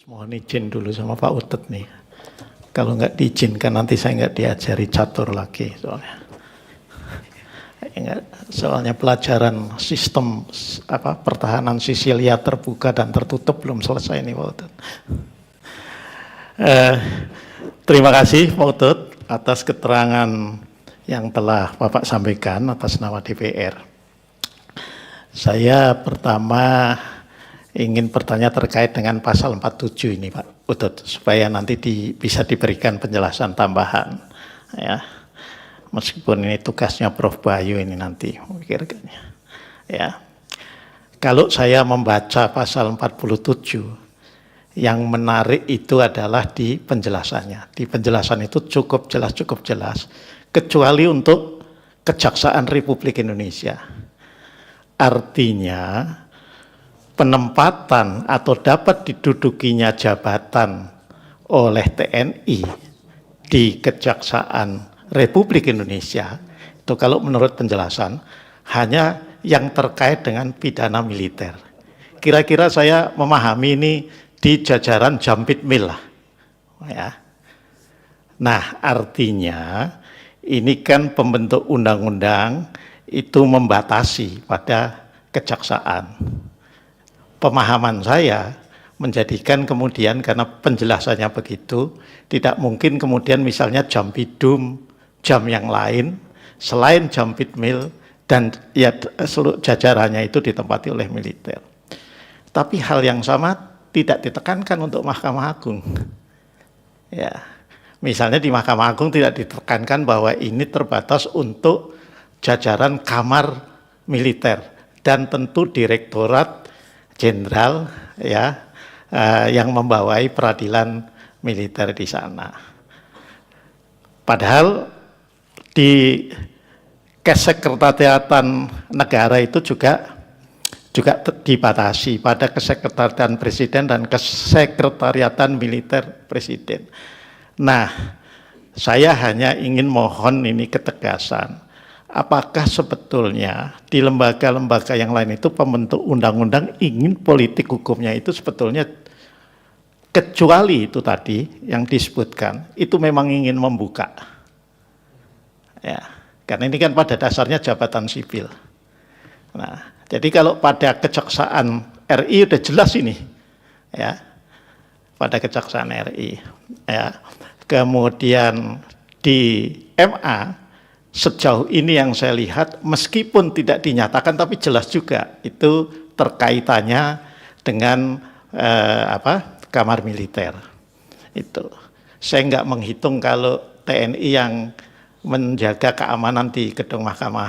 Mohon izin dulu sama Pak Utut nih. Kalau nggak diizinkan nanti saya nggak diajari catur lagi soalnya. Soalnya pelajaran sistem pertahanan Sisilia terbuka dan tertutup belum selesai nih Pak Utut. Terima kasih Pak Utut atas keterangan yang telah Bapak sampaikan atas nama DPR. Saya pertama ingin bertanya terkait dengan pasal 47 ini Pak Utut, supaya nanti bisa diberikan penjelasan tambahan ya. Meskipun ini tugasnya Prof. Bayu ini nanti mikirkannya. Ya. Kalau saya membaca pasal 47, yang menarik itu adalah di penjelasannya. Di penjelasan itu cukup jelas, kecuali untuk Kejaksaan Republik Indonesia. Artinya penempatan atau dapat didudukinya jabatan oleh TNI di Kejaksaan Republik Indonesia itu kalau menurut penjelasan hanya yang terkait dengan pidana militer. Kira-kira saya memahami ini di jajaran Jampitmil lah. Ya. Nah, artinya ini kan pembentuk undang-undang itu membatasi pada kejaksaan. Pemahaman saya menjadikan kemudian karena penjelasannya begitu, tidak mungkin kemudian misalnya Jampidum, jam yang lain selain Jampitmil dan ya seluruh jajarannya itu ditempati oleh militer. Tapi hal yang sama tidak ditekankan untuk Mahkamah Agung. Ya, misalnya di Mahkamah Agung tidak ditekankan bahwa ini terbatas untuk jajaran kamar militer dan tentu Direktorat Jenderal ya yang membawai peradilan militer di sana. Padahal di Kesekretariatan Negara itu juga dibatasi pada Kesekretariatan Presiden dan Kesekretariatan Militer Presiden. Nah, saya hanya ingin mohon ini ketegasan. Apakah sebetulnya di lembaga-lembaga yang lain itu pembentuk undang-undang ingin politik hukumnya itu sebetulnya kecuali itu tadi yang disebutkan itu memang ingin membuka. Ya, karena ini kan pada dasarnya jabatan sipil. Nah, jadi kalau pada Kejaksaan RI udah jelas ini, ya, pada Kejaksaan RI, ya. Kemudian di MA sejauh ini yang saya lihat meskipun tidak dinyatakan tapi jelas juga itu terkaitannya dengan kamar militer. Itu saya nggak menghitung kalau TNI yang menjaga keamanan di gedung Mahkamah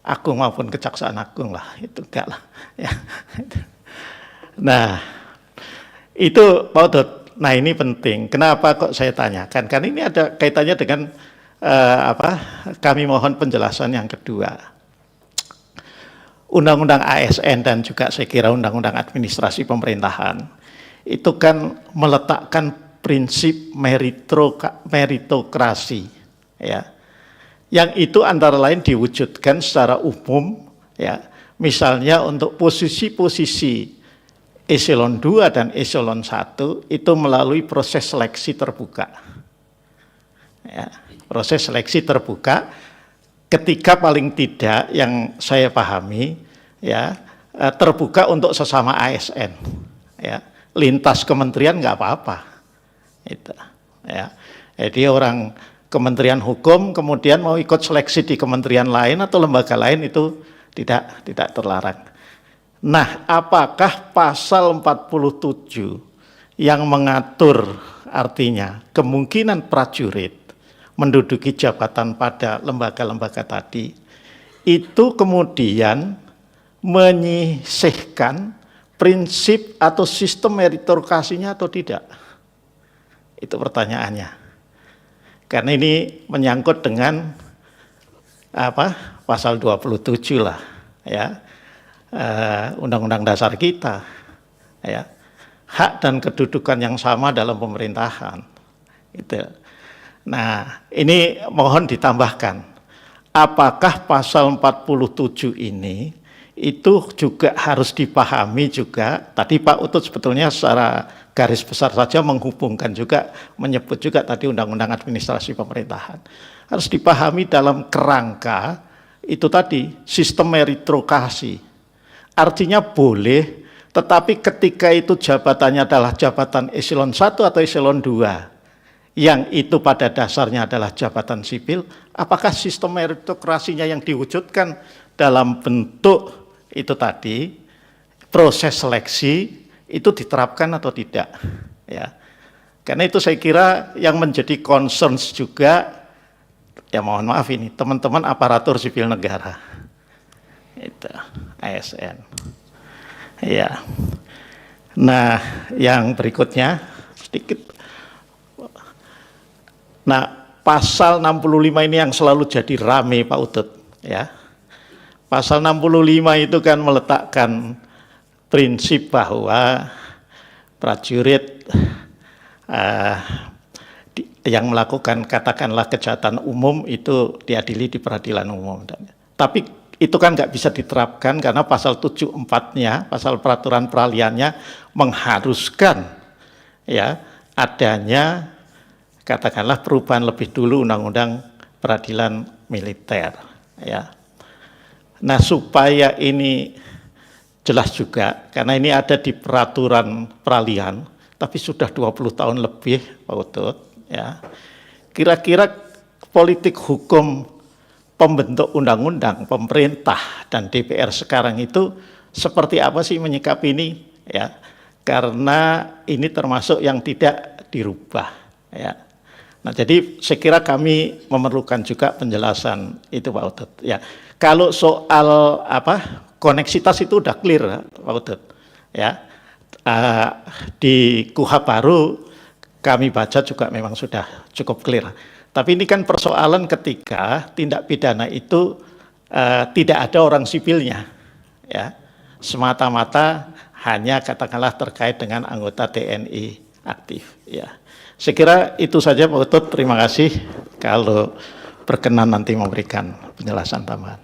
Agung maupun Kejaksaan Agung lah, itu enggak lah ya. Nah itu Pak Utut. Nah ini penting, kenapa kok saya tanyakan, karena ini ada kaitannya dengan kami mohon penjelasan yang kedua. Undang-undang ASN dan juga saya kira Undang-Undang Administrasi Pemerintahan itu kan meletakkan prinsip meritokrasi, ya, yang itu antara lain diwujudkan secara umum, ya, misalnya untuk posisi-posisi eselon 2 dan eselon 1 itu melalui proses seleksi terbuka, ya. Proses seleksi terbuka ketika paling tidak yang saya pahami ya terbuka untuk sesama ASN ya, lintas kementerian nggak apa-apa itu ya. Jadi orang Kementerian Hukum kemudian mau ikut seleksi di kementerian lain atau lembaga lain itu tidak terlarang. Nah, apakah pasal 47 yang mengatur artinya kemungkinan prajurit menduduki jabatan pada lembaga-lembaga tadi, itu kemudian menyisihkan prinsip atau sistem meritokrasinya atau tidak? Itu pertanyaannya. Karena ini menyangkut dengan pasal 27 lah, ya, Undang-Undang Dasar kita, ya, hak dan kedudukan yang sama dalam pemerintahan, itu. Nah, ini mohon ditambahkan, apakah pasal 47 ini itu juga harus dipahami juga. Tadi Pak Utut sebetulnya secara garis besar saja menghubungkan juga, menyebut juga tadi Undang-Undang Administrasi Pemerintahan. Harus dipahami dalam kerangka itu tadi sistem meritokrasi. Artinya boleh, tetapi ketika itu jabatannya adalah jabatan eselon 1 atau eselon 2, yang itu pada dasarnya adalah jabatan sipil, apakah sistem meritokrasinya yang diwujudkan dalam bentuk itu tadi, proses seleksi, itu diterapkan atau tidak. Ya. Karena itu saya kira yang menjadi concerns juga, ya mohon maaf ini, teman-teman aparatur sipil negara. Itu, ASN. Ya. Nah, yang berikutnya, sedikit. Nah, pasal 65 ini yang selalu jadi rame Pak Utut. Ya. Pasal 65 itu kan meletakkan prinsip bahwa prajurit yang melakukan katakanlah kejahatan umum itu diadili di peradilan umum. Tapi itu kan nggak bisa diterapkan karena pasal 74-nya, pasal peraturan peralihannya mengharuskan ya adanya katakanlah perubahan lebih dulu undang-undang peradilan militer ya. Nah, supaya ini jelas juga, karena ini ada di peraturan peralihan, tapi sudah 20 tahun lebih, Pak Utut, ya. Kira-kira politik hukum pembentuk undang-undang, pemerintah dan DPR sekarang itu seperti apa sih menyikapi ini, ya? Karena ini termasuk yang tidak dirubah, ya. Nah, jadi saya kira kami memerlukan juga penjelasan itu Pak Utut. Ya, kalau soal koneksitas itu udah clear Pak Utut. Ya, di KUHP baru kami baca juga memang sudah cukup clear. Tapi ini kan persoalan ketika tindak pidana itu tidak ada orang sipilnya, ya, semata-mata hanya katakanlah terkait dengan anggota TNI aktif. Ya. Saya kira itu saja Pak Utut, terima kasih kalau berkenan nanti memberikan penjelasan tambahan.